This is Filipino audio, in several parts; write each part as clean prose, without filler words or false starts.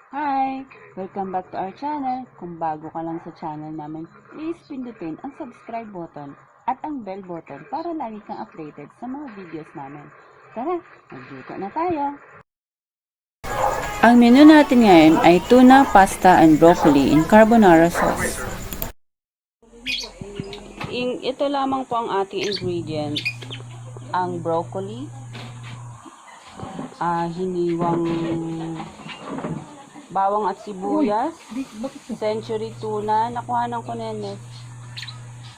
Hi! Welcome back to our channel. Kung bago ka lang sa channel namin, please pindutin ang subscribe button at ang bell button para lagi kang updated sa mga videos namin. Tara, magluto na tayo! Ang menu natin ngayon ay tuna, pasta, and broccoli in carbonara sauce. Ito lamang po ang ating ingredients. Ang broccoli, hiniwang bawang at sibuyas, century tuna, nakuhanan ko na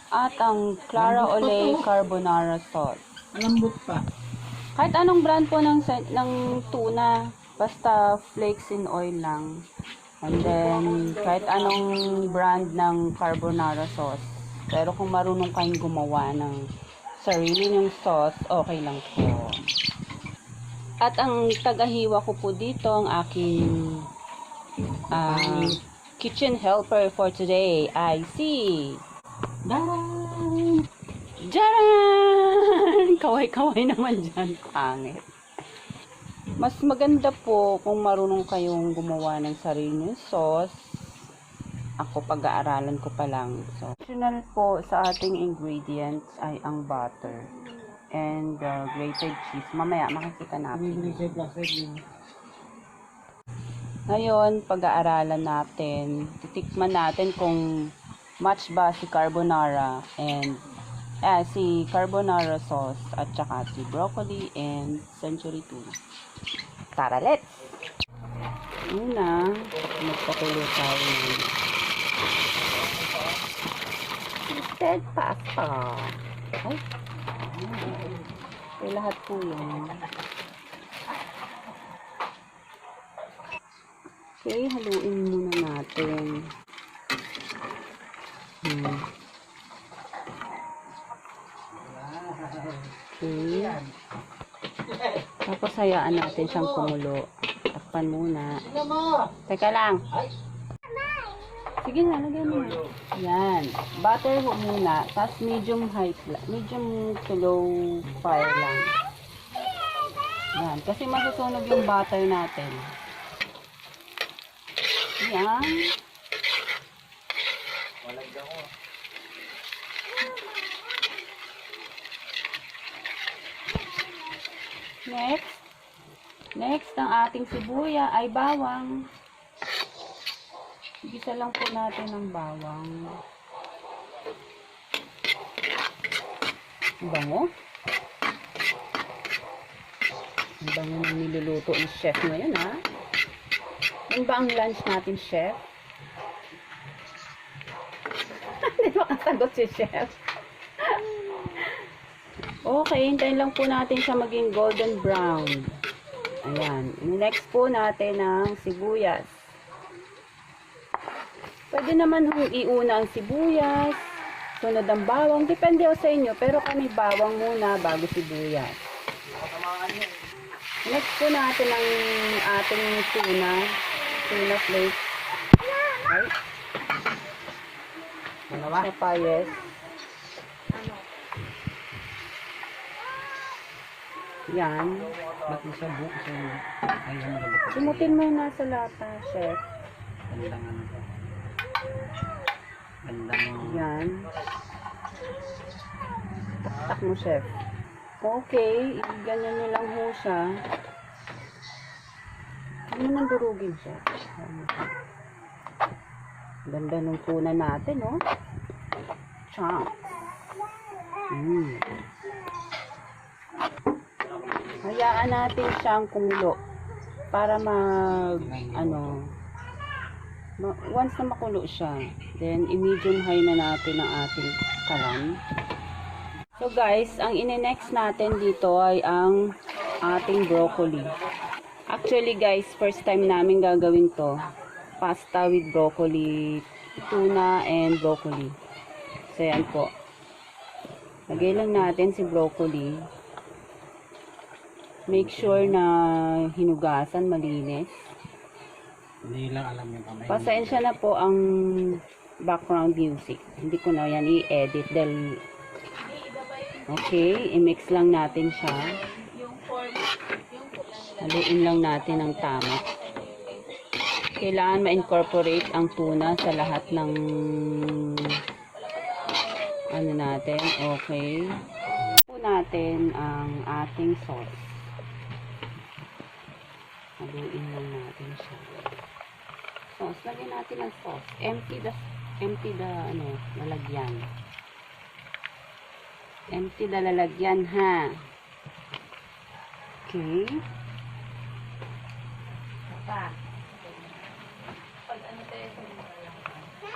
at ang Clara Ole carbonara sauce. Malambot pa. Kahit anong brand po ng tuna, basta flakes in oil lang. And then, kahit anong brand ng carbonara sauce. Pero kung marunong kayong gumawa ng sarili nyong sauce, okay lang po. At ang tagahiwa ko po dito, ang aking kitchen helper for today, I see. Daran! Jaran! Kaway-kaway naman dyan. Pangit. Mas maganda po kung marunong kayong gumawa ng sarili nyong sauce. Ako, pag-aaralan ko pa lang. So, additional po sa ating ingredients ay ang butter and grated cheese. Mamaya, makikita natin. Ngayon, pag-aaralan natin, titikman natin kung match ba si carbonara and si carbonara sauce at saka si broccoli and century tuna. Tara, let's! Una, magpakulo tayo ng instead pasta. Ay, lahat po yun. Okay, haluin muna natin. Okay. Tapos hayaan natin siyang kumulo. Takpan muna. Teka lang. Sige na, lagyan mo. Yan. Butter ho muna. Tapos medium to low fire lang. Yan. Kasi masusunog yung butter natin. Yan. Next, ang ating sibuya ay bawang. Gisa lang po natin ang bawang. Bango. Ang bango ng niluluto ng chef ngayon, ha? Yan ba ang lunch natin, chef? Hindi ba kasagot si chef? Okay, hintayin lang po natin siya maging golden brown. Ayan. Next po natin ang sibuyas. Pwede naman iuna ang sibuyas, sunod ang bawang. Depende o sa inyo, pero kami bawang muna bago sibuyas. Next po natin ang ating tuna flakes. Ay. Sapayes. Yan. Simutin mo yung nasa lata, chef. Yan. Taktak mo, chef. Okay, ganyan nyo lang ho siya. Ano nang durugin siya? Ganda ng tuna natin, oh. Chunks. Hayaan natin siyang kumulo para once na makulo siya, then i-medium high na natin ang ating kalan. So guys, ang ine-next natin dito ay ang ating broccoli. Actually guys, first time namin gagawin to. Pasta with broccoli, tuna and broccoli. So yan po. Lagay lang natin si broccoli. Make sure na hinugasan, malinis. Hindi lang alam yung kamay. Pasensya na po ang background music. Hindi ko na yan i-edit dahil okay, i-mix lang natin siya. Haluin lang natin ng tama. Kailangan ma-incorporate ang tuna sa lahat ng ano natin. Okay. Po natin ang ating sauce. Haluin lang natin siya. Sauce. Lagyan natin ang sauce. Empty the lalagyan. Empty the lalagyan, ha. Okay.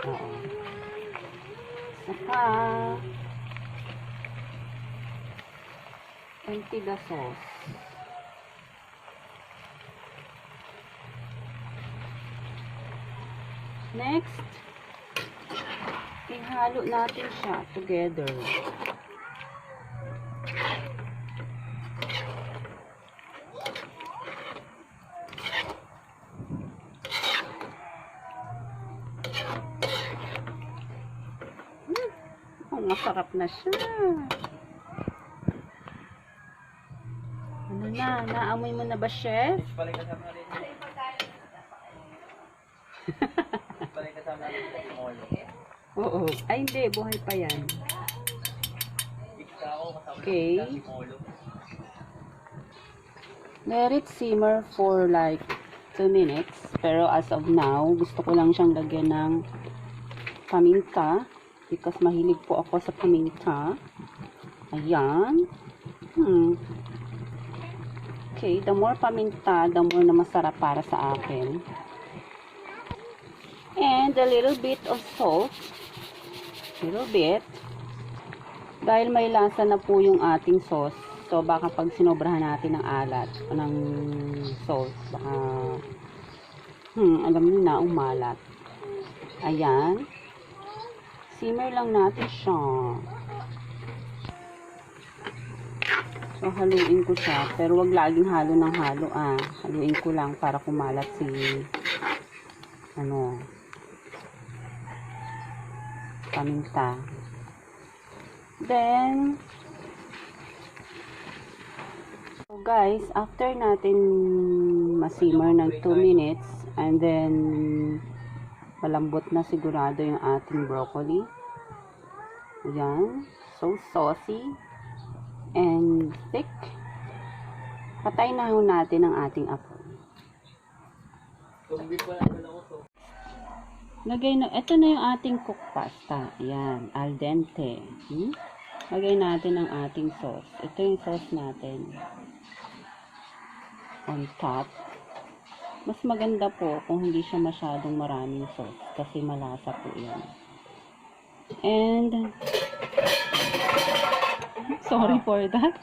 Oo. Saka empty the sauce. Next, ihalo natin siya together. Masarap na siya. Ano na? Naamoy mo na ba, chef? Oo. Ay, hindi. Buhay pa yan. Okay. Let it simmer for like 2 minutes. Pero as of now, gusto ko lang siyang lagyan ng paminta. Because mahilig po ako sa paminta. Ayan. Okay, the more paminta, the more na masarap para sa akin. And a little bit of salt. Little bit. Dahil may lasa na po yung ating sauce. So, baka pag sinobrahan natin ng alat, ng sauce, baka, alam niyo na, umalat. Ayan. Simmer lang natin siya. So, haluin ko siya. Pero wag laging halo ng halo, Haluin ko lang para kumalat si, paminta. Then, so guys, after natin masimmer ng 2 minutes, and then, malambot na sigurado yung ating broccoli. Ayan. So saucy and thick. Patay na natin ang ating apoy. Lagay na, ito na yung ating cooked pasta. Ayan, al dente. Lagay natin ang ating sauce. Ito yung sauce natin. On top. Mas maganda po kung hindi siya masyadong maraming sauce kasi malasa po yan. And sorry for that.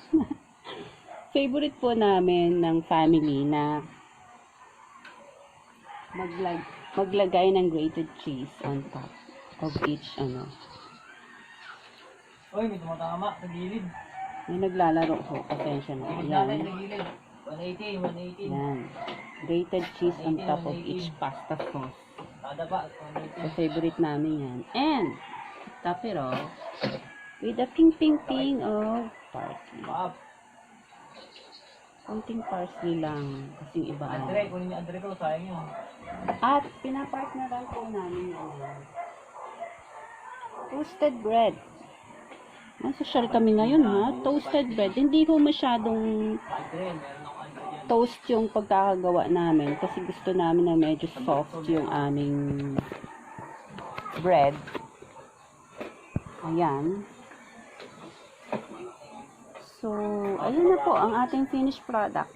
Favorite po namin ng family na maglagay ng grated cheese on top of each Oy, may tumatama sa gilid. May naglalaro po. Pasensya na. Ayan. 180. Yan. Grated cheese on top of each pasta sauce. So, favorite namin yan. And, top it off with a ping of parsley. Konting parsley lang. Kasing iba. Kunin niya Andre ko, sayang yun. At, pinapark na lang po namin yan. Toasted bread. Social kami ngayon, ha? Toasted bread. Hindi ko masyadong toast yung pagkakagawa namin kasi gusto namin na medyo soft yung aming bread. Ayan. So, ayun na po ang ating finished product.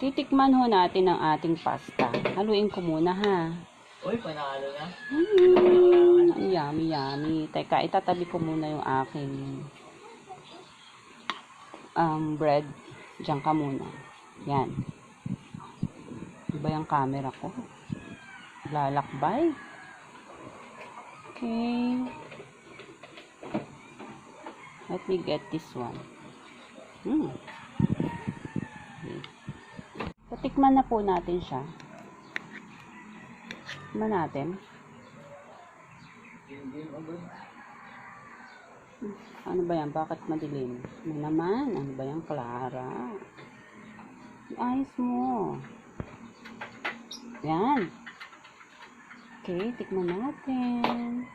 Titikman ho natin ang ating pasta. Haluin ko muna, ha? Uy, panalo na. Yummy. Teka, itatabi ko muna yung aking bread. Diyan ka muna. Yan. Iba yung camera ko. Lalakbay. Okay. Let me get this one. Okay. So, tikman na po natin siya. Tikman natin. Ano ba yan? Bakit madilim? Ano naman? Ano ba yan? Clara. Ayos mo. Yan. Okay, tikman natin.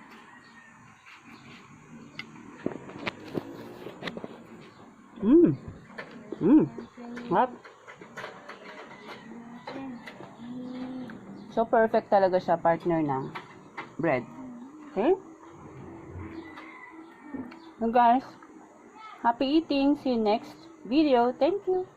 What? So, perfect talaga siya, partner ng bread. Okay? So, guys, happy eating. See you next video. Thank you.